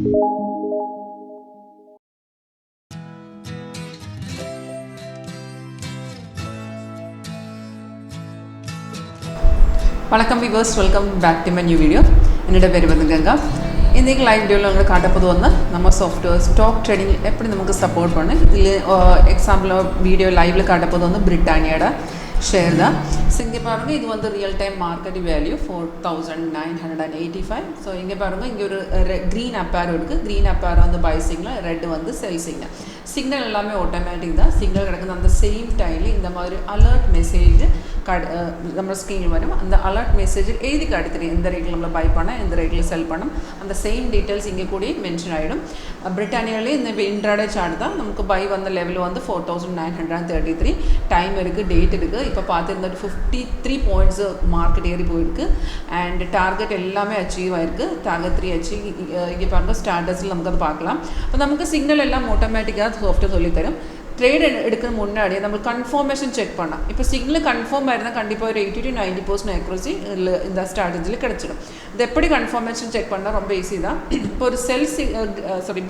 வணக்கம் viewers, welcome back to my new video. என்னோட பேர் வந்து கங்கா. இன்றைக்கி லைவ் வீடியோவில் உங்களுக்கு காட்டப்போது வந்து நம்ம சாஃப்ட்வேர் ஸ்டாக் ட்ரேடிங் எப்படி நமக்கு சப்போர்ட் பண்ணு. இதில் எக்ஸாம்பிள் வீடியோ லைவில் காட்டப்போது வந்து பிரிட்டானியோட ஷேர் தான். ஸோ இங்கே பாருங்கள், இது வந்து real time market value 4985. So இங்கே பாருங்கள், இங்கே ஒரு க்ரீன் அப்பேர் இருக்குது. க்ரீன் அப்பேர் வந்து பை சிக்னல், ரெட் வந்து செல் சிக்னல். சிக்னல் எல்லாமே ஆட்டோமேட்டிக் தான். சிக்னல் கிடக்குது. அந்த சேம் டைமில் இந்த மாதிரி அலர்ட் மெசேஜ் நம்ம ஸ்க்ரீனில் வரும். அந்த அலர்ட் மெசேஜில் எழுதி காட்டுறேன் எந்த ரேட்டில் நம்மளை பை பண்ண, எந்த ரேட்டில் செல் பண்ணணும். அந்த சேம் டீட்டெயில்ஸ் இங்கே கூட மென்ஷன் ஆகிடும். பிரிட்டானியாவிலே இந்த இன்ட்ராடே சார்ட் தான். நமக்கு பை வந்த லெவல் வந்து 4933. டைம் இருக்குது, டேட் இருக்குது. இப்போ பார்த்துருந்தது 53 பாயிண்ட்ஸ் மார்க்கெட் ஏறி போயிருக்கு. அண்ட் டார்கெட் எல்லாமே அச்சீவ் ஆகிருக்கு. Target 3 achieve. இங்கே பாருங்கள், ஸ்டார்டர்ஸில் நமக்கு அதை பார்க்கலாம். இப்போ நமக்கு சிக்னல் எல்லாம் ஆட்டோமேட்டிக்காக சாஃப்ட்வேர் சொல்லித்தரும். ட்ரேட் எடுக்கிற முன்னாடி நம்ம கன்ஃபர்மேஷன் செக் பண்ணலாம். இப்போ சிக்னல் கன்ஃபார்ம் ஆயிருந்தால் கண்டிப்பாக ஒரு 80 to 90% அக்யூரசி இந்த ஸ்ட்ராட்டஜியில் கிடச்சிடும். இது எப்படி கன்ஃபர்மேஷன் செக் பண்ணால் ரொம்ப ஈஸி தான். இப்போ ஒரு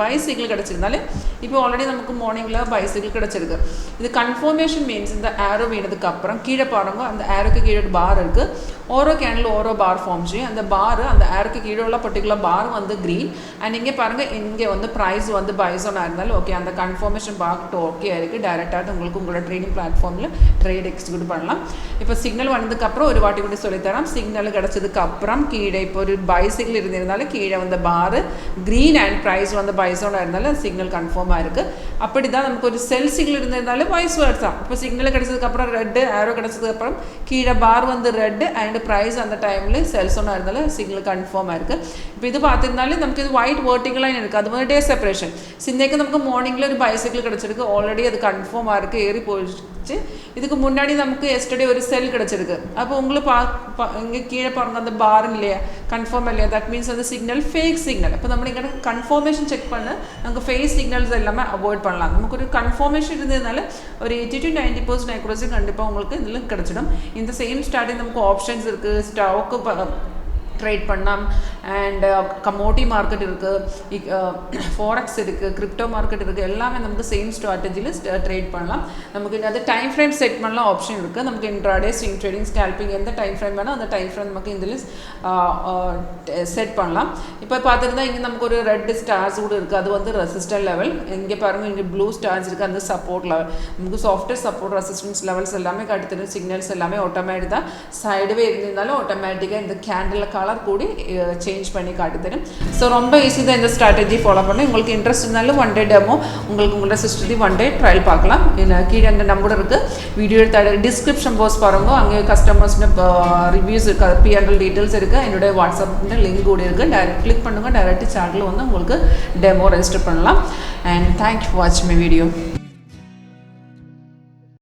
பை சிக்னல் கிடச்சிருந்தாலே இப்போ ஆல்ரெடி நமக்கு மார்னிங்கில் பை சிக்னல் கிடச்சிருக்கு. இது கன்ஃபர்மேஷன் மீன்ஸ் இந்த ஆரோ வீணதுக்கு அப்புறம் கீழே பாருங்க, அந்த ஆரோக்கு கீழே ஒரு பார் இருக்குது. ஓரோ கேண்டில் ஓரோ பார் ஃபார்ம் செய்யும். அந்த பார், அந்த ஆருக்கு கீழே உள்ள பர்டிகுலர் பார் வந்து க்ரீன். அண்ட் இங்கே பாருங்கள், இங்கே வந்து ப்ரைஸ் வந்து பைஸோனாக இருந்தாலும் ஓகே, அந்த கன்ஃபர்மேஷன் பார்க்கிட்டு ஓகே இருக்குது. டைரெக்டாக உங்களுக்கு உங்களோட ட்ரேடிங் பிளாட்ஃபார்மில் ட்ரேட் எக்ஸிக்யூட் பண்ணலாம். இப்போ சிக்னல் வந்ததுக்கப்புறம் ஒரு வாட்டி கூட சொல்லித்தரோம். சிக்னல் கிடச்சதுக்கு அப்புறம் கீழே இப்போ ஒரு பை சிக்னல் இருந்திருந்தாலும் கீழே வந்து பார் க்ரீன் அண்ட் ப்ரைஸ் வந்து பைஸோனாக இருந்தாலும் சிக்னல் கன்ஃபார்மாக இருக்குது. அப்படி தான் நமக்கு ஒரு செல் சிக்னல் இருந்திருந்தாலும் வைஸ் வேர்ட்ஸ் தான். இப்போ சிக்னல் கிடச்சதுக்கப்புறம் ரெட்டு ஆரோ கிடச்சதுக்கப்புறம் கீழே பார் வந்து ரெட்டு அண்ட் ப்ரைஸ் அந்த டைமில் செல்ஸோனாக இருந்தாலும் சிக்னல் கன்ஃபார்மாக இருக்குது. இப்போ இது பார்த்துருந்தாலும் நமக்கு இது ஒயிட் வேர்ட்டிகலாக இருக்குது. அது வந்து டே செப்பரேஷன். சிந்தைக்கு நமக்கு மார்னிங்கில் ஒரு பைசைக்கிள் கிடச்சிருக்கு. ஆல்ரெடி அது கன்ஃபார்மாக இருக்குது, ஏறி போயிடுச்சு. இதுக்கு முன்னாடி நமக்கு எஸ்டர்டே ஒரு செல் கிடச்சிருக்கு. அப்போ உங்களுக்கு இங்கே கீழே பாருங்கள், அந்த பார் இல்லையா, கன்ஃபார்ம் இல்லையா, தட் மீன்ஸ் அந்த சிக்னல் ஃபேக் சிக்னல். இப்போ நம்ம இங்கே கன்ஃபர்மேஷன் செக் பண்ண நமக்கு ஃபேக் சிக்னல்ஸ் எல்லாமே அவாய்ட் பண்ணலாம். நமக்கு ஒரு கன்ஃபர்மேஷன் இருந்ததுனால ஒரு 80 to 90% அக்யூரசி கண்டிப்பாக உங்களுக்கு இதில் கிடச்சிடும். இந்த சேம் ஸ்டார்டிங் நமக்கு ஆப்ஷன்ஸ் இருக்குது, ஸ்டாக்கு ட்ரேட் பண்ணலாம். அண்ட் கமோடி மார்க்கெட் இருக்குது, ஃபாரெக்ஸ் இருக்குது, கிரிப்டோ மார்க்கெட் இருக்குது. எல்லாமே நமக்கு சேம் ஸ்ட்ராட்டஜியில் ட்ரேட் பண்ணலாம். நமக்கு அது டைம் ஃப்ரேம் செட் பண்ணலாம் ஆப்ஷன் இருக்குது. நமக்கு இன்ட்ராடே, ஸ்விங் ட்ரேடிங், ஸ்கேல்பிங் எந்த டைம் ஃப்ரேம் வேணும் அந்த டைம் ஃப்ரேம் நமக்கு இதில் செட் பண்ணலாம். இப்போ பார்த்துருந்தா இங்கே நமக்கு ஒரு ரெட் ஸ்டார்ஸ் கூட இருக்குது. அது வந்து ரெசிஸ்டன்ட் லெவல். இங்கே பாருங்கள், இங்கே ப்ளூ ஸ்டார்ஸ் இருக்குது, அந்த சப்போர்ட் லெவல். நமக்கு சாஃப்ட்வேர் சப்போர்ட் ரெசிஸ்டன்ஸ் லெவல்ஸ் எல்லாமே காட்டுத்தரும். சிக்னல்ஸ் எல்லாமே ஆட்டோமேட்டிக் தான். சைடுவே இருந்தாலும் ஆட்டோமேட்டிக்காக இந்த கேண்டில் கலர் கூடி சேஞ்ச் பண்ணி காட்டுத்தரும். ஸோ ரொம்ப ஈஸி தான் இந்த ஸ்ட்ராட்டஜி ஃபாலோ பண்ணி. உங்களுக்கு இன்ட்ரெஸ்ட் இருந்தாலும் ஒன் டே டெமோ உங்களோட சிஸ்டத்தையும் ஒன் டே ட்ரையல் பார்க்கலாம். கீழே அந்த நம்பர் இருக்குது, வீடியோ டிஸ்கிரிப்ஷன் பாக்ஸ் பாருங்க. அங்கே கஸ்டமர்ஸ்னு ரிவ்யூஸ் இருக்குது, P&L டீட்டெயில்ஸ் இருக்குது, என்னுடைய வாட்ஸ்அப் லிங்க் கூட இருக்குது. டைரெக்ட் கிளிக் பண்ணுங்கள், டைரெக்ட் சேனலில் வந்து உங்களுக்கு டெமோ ரெஜிஸ்டர் பண்ணலாம். அண்ட் தேங்க்யூ ஃபார் வாட்சிங் மை வீடியோ.